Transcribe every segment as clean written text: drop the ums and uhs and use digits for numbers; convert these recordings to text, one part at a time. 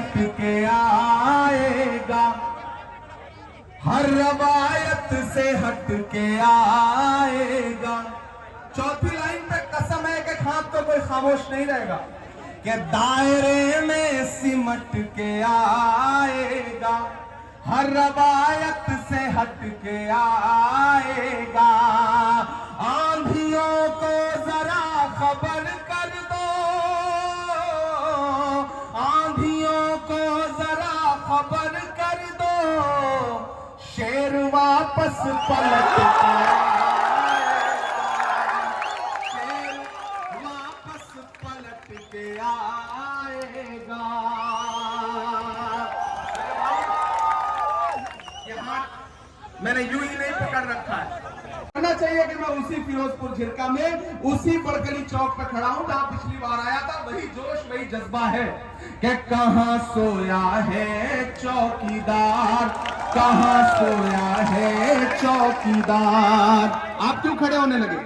सिमट के आएगा, हर रवायत से हट के आएगा। चौथी लाइन पे कसम है कि खां तो कोई खामोश नहीं रहेगा कि दायरे में सिमट के आएगा, हर रवायत से हट के आएगा। आंधियों को जरा खबर कर दो, आंधियों को जरा खबर कर दो, शेर वापस पलट के आएगा, शेर वापस पलट के आएगा। मैंने यूं ही नहीं पकड़ रखा है, कहना चाहिए कि मैं उसी फिरोजपुर झिरका में उसी बड़गली चौक पर खड़ा हूं जहां पिछली बार आया था। वही जोश वही जज्बा है कि कहां सोया है चौकीदार, कहां सोया है चौकीदार। आप क्यों खड़े होने लगे?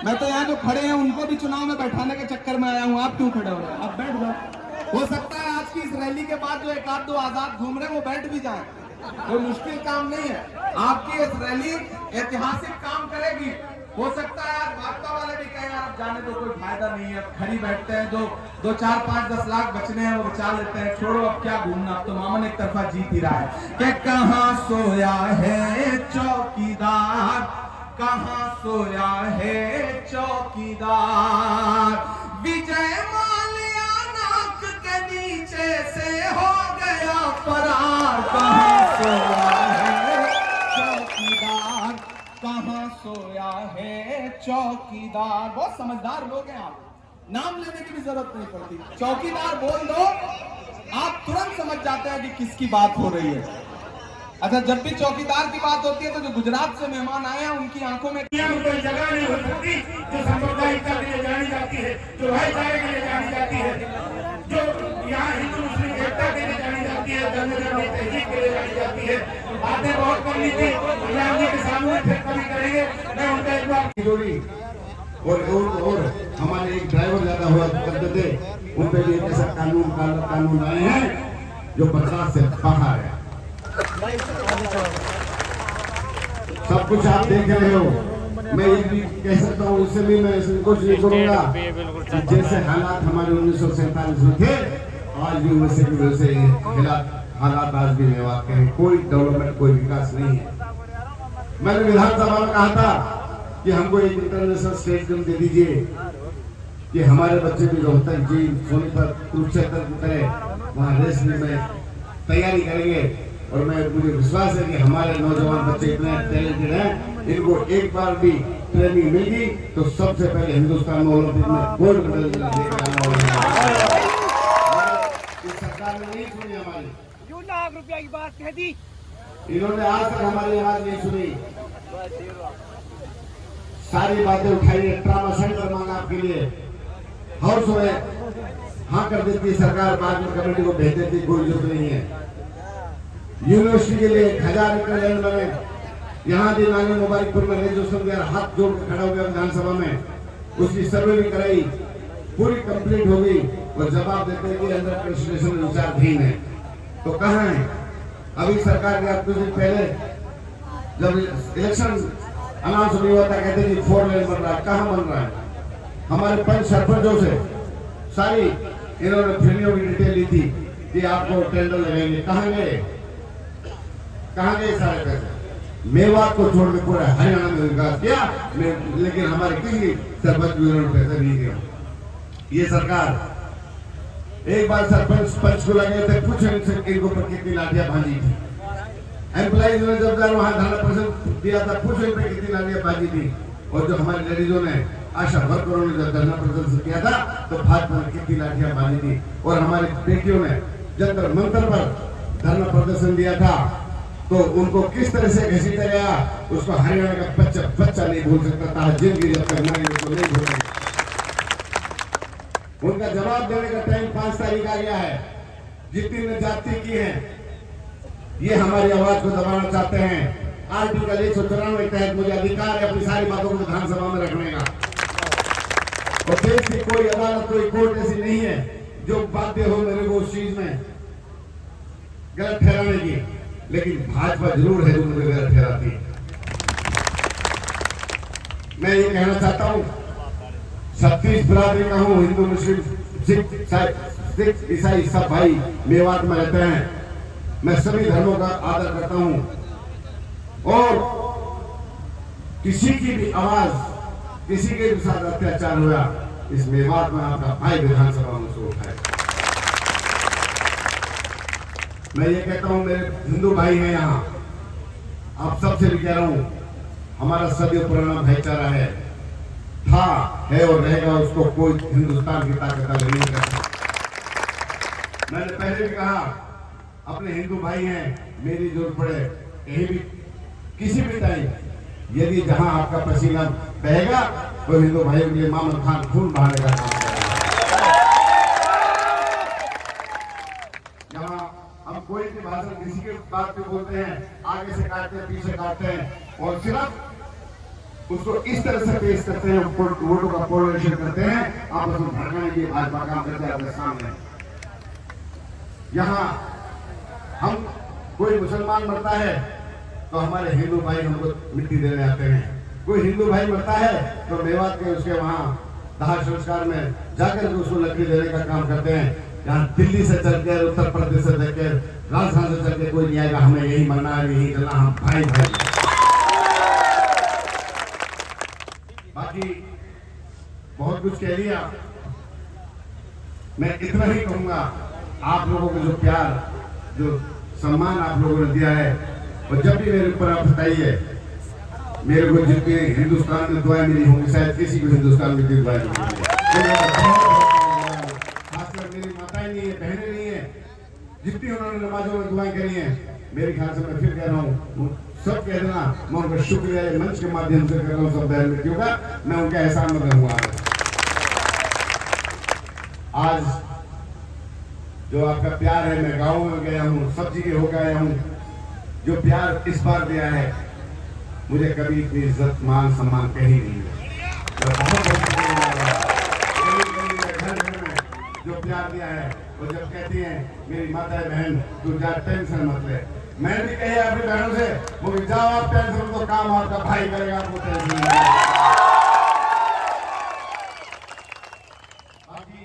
मैं तो यहाँ जो खड़े हैं उनको भी चुनाव में बैठाने के चक्कर में आया हूँ। आप क्यों खड़े हो रहे हैं? आप बैठ जाओ। हो सकता है आज की इस रैली के बाद जो एक आध दो आजाद घूम रहे हैं वो बैठ भी जाए, कोई मुश्किल काम नहीं है। आपकी इस रैली ऐतिहासिक काम करेगी। हो सकता है आज भाजपा वाले भी कहें आप जाने दो, कोई फायदा नहीं है, खड़ी बैठते हैं, जो 2, 4, 5, 10 लाख बचने हैं वो बचा लेते हैं, छोड़ो अब क्या घूमना, अब तो मामन एक तरफा जीत ही रहा है। कि कहां सोया है चौकीदार, कहां सोया है चौकीदार। विजय माल्या नाक के नीचे से हो गया फरार, कहां सोया है चौकीदार, कहां सोया है चौकीदार। बहुत समझदार लोग हैं आप, नाम लेने की भी जरूरत नहीं पड़ती, चौकीदार बोल दो आप तुरंत समझ जाते हैं कि किसकी बात हो रही है। अच्छा, जब भी चौकीदार की बात होती है तो जो गुजरात से मेहमान आए हैं उनकी आंखों में कोई जगह नहीं हो सकती जो सांप्रदायिकता के लिए जानी जाती है, जो भाईचारे के लिए जानी जाती है, जो यहाँ हिंदू मुस्लिम एकता के लिए जानी जाती है, धर्म तहजीब के लिए जानी जाती है। बातें बहुत करनी थी, जी के सामने फिर कभी करेंगे। मैं उनका एक बार और हमारे एक ड्राइवर ज्यादा हुआ करते थे, उन पे भी एक ऐसा कानून आए हैं जो 50 से बाहर है। सब कुछ आप देख रहे हो। मैं ये भी कह सकता हूँ, इससे भी मैं संकोच नहीं करूंगा। जैसे हालात हमारे 1947 में थे, आज भी वैसे हालात आज भी मेवात के हैं। कोई डेवलपमेंट, कोई विकास नहीं है। मैंने विधानसभा में कहा था कि हमको एक इंटरनेशनल स्टेडियम दे दीजिए कि हमारे बच्चे भी रोहतक जी, सोनीपत, कुरुक्षेत्र की तरह वहाँ रेसलिंग में तैयारी करेंगे। और मुझे विश्वास है कि हमारे नौजवान बच्चे इतने टैलेंटेड हैं, इनको एक बार भी ट्रेनिंग मिलेगी तो सबसे पहले हिंदुस्तान में ओलंपिक में गोल्ड मेडल लेकर आना होगा। इस सरकार ने नहीं सुनी हमारी, जो लाख रुपया की बात कह दी, इन्होंने आज तक हमारी आवाज नहीं सुनी। सारी बातें उठाई है, ट्रामा सेंटर मांगा आपके लिए, हाउस में हाँ कर देती सरकार, बाद में कमेटी को भेज देती, कोई जरूरत नहीं है। यूनिवर्सिटी के लिए 1000 एकड़ लैंड बने, यहाँ भी नानी मुबारकपुर में रेजुलेशन दिया, हाथ जोड़ कर खड़ा हो गया विधानसभा में, उसकी सर्वे भी कराई, पूरी कंप्लीट हो गई और जवाब देते हैं कि अंडर कंसिडरेशन विचाराधीन है। तो कहाँ है अभी सरकार ने? कुछ दिन पहले जब इलेक्शन अनाउंस नहीं होता कहते कि 4 लेन बन रहा है, कहाँ बन रहा है? हमारे पंच सरपंचों से सारी इन्होंने फ्रीलियों की डिटेल ली थी कि आपको टेंडर लगेंगे, कहाँ गए? कहाँ गए सारे पैसे? मेवात को छोड़ के पूरा हरियाणा में विकास किया, लेकिन हमारे किसी सरपंच भी उन्होंने पैसे नहीं दिया। ये सरकार, एक बार सरपंच पंच को लगे थे, पूछे इनसे इनको पर कितनी लाठियां भाजी थी। एम्प्लॉइज ने जब वहां धरना प्रदर्शन दिया था, पूछे इन पे कितनी लाठियां भाजी थी। और जो हमारे लेडीजों ने, आशा वर्करों ने जब धरना प्रदर्शन किया था तो भाजपा ने कितनी लाठियां भाजी थी। और हमारी बेटियों ने जंतर मंतर पर धरना प्रदर्शन दिया था तो उनको किस तरह से घसीटा गया, उसको हरियाणा का बच्चा नहीं भूल सकता था। जिंदगी जब तक नहीं उसको नहीं भूलेंगे। उनका जवाब देने का टाइम 5 तारीख आ गया है। जितनी ने जाति की है, ये हमारी आवाज को दबाना चाहते हैं। आर्टिकल 194 के तहत मुझे अधिकार है अपनी सारी बातों को विधानसभा में रखने का। और देश की कोई अदालत, कोई कोर्ट ऐसी नहीं है जो बाध्य हो मेरे को उस चीज में गलत ठहराने की, लेकिन भाजपा जरूर है जो मुझे गलत ठहराती है। मैं ये कहना चाहता हूं, 36 बिरादरी का हूं, हिंदू मुस्लिम सिख ईसाई सब भाई मेवात में रहते हैं। मैं सभी धर्मों का आदर करता हूं और किसी की भी आवाज, किसी के भी साथ अत्याचार हुआ, इस मेवात में आपका भाई विधानसभा में उसको उठाए। मैं ये कहता हूं, मेरे हिंदू भाई हैं यहाँ, आप सबसे भी कह रहा हूं, हमारा सभी पुराना भाईचारा है, था, है और रहेगा, उसको कोई हिंदुस्तान की ताकत नहीं कर सकता। मैंने पहले भी कहा, अपने हिंदू भाई हैं, मेरी जरूरत पड़े कहीं भी किसी भी टाइम, यदि जहां आपका पसीना बहेगा तो हिंदू भाइयों के लिए मामून खान खून बहाने का काम करेगा। यहाँ हम कोई भी भाषण किसी के बात पे बोलते हैं, आगे से काटते हैं, पीछे काटते हैं और सिर्फ उसको इस तरह से पेश करते हैं, वोटों का पोलराइजेशन करते हैं, आपस में भड़काने की भाजपा काम करते हैं आपके सामने। यहाँ हम कोई मुसलमान मरता है तो हमारे हिंदू भाई हमको मिट्टी देने आते हैं, कोई हिंदू भाई मरता है तो मेवात के उसके वहां दाह संस्कार में जाकर उसको लकड़ी देने का काम करते हैं। यहाँ दिल्ली से चल के, उत्तर प्रदेश से चल के, राजस्थान से चल के कोई नहीं आएगा, हमें यही मरना है, यही चलना, हम भाई भाई। बाकी बहुत कुछ कह लिया, मैं इतना ही कहूंगा, आप लोगों को जो प्यार, जो सम्मान आप लोगों ने दिया है, और जब भी मेरे ऊपर आप बताइए, मेरे को जितनी हिंदुस्तान में दुआएं मिली होंगी, शायद किसी को हिंदुस्तान में दुआएं नहीं मिली। खासकर मेरी माताएं नहीं है, बहनें नहीं है, जितनी उन्होंने नमाजों में दुआएं करी हैं, मेरे ख्याल से मैं फिर कह रहा हूँ, सब कह देना, मैं उनका शुक्रिया मंच के माध्यम से कर रहा हूँ सब बहन बेटियों का, मैं उनका एहसान में रहूंगा। आज जो आपका प्यार है, मैं गाँव में गया हूँ, सब जगह होकर आया हूँ, जो प्यार इस बार दिया है, मुझे कभी इतनी इज्जत मान सम्मान कहीं नहीं है। जो प्यार दिया है, वो जब कहती हैं मेरी माता बहन तू जा टेंशन मत ले, मैं भी कही अपनी बहनों से, वो जाओ आप टेंशन, तो काम आपका भाई करेगा, आपको टेंशन नहीं। बाकी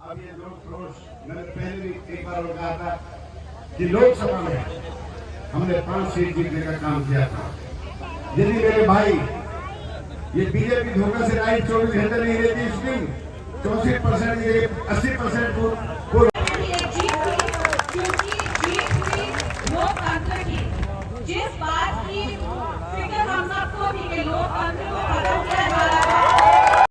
अब ये लोग, मैंने पहले भी एक बार कहा था कि लोकसभा में हमने 5 सीट जीतने का काम किया था। यदि मेरे भाई ये बीजेपी धोखा से 24 घंटे नहीं रहती, इस दिन 64% 80%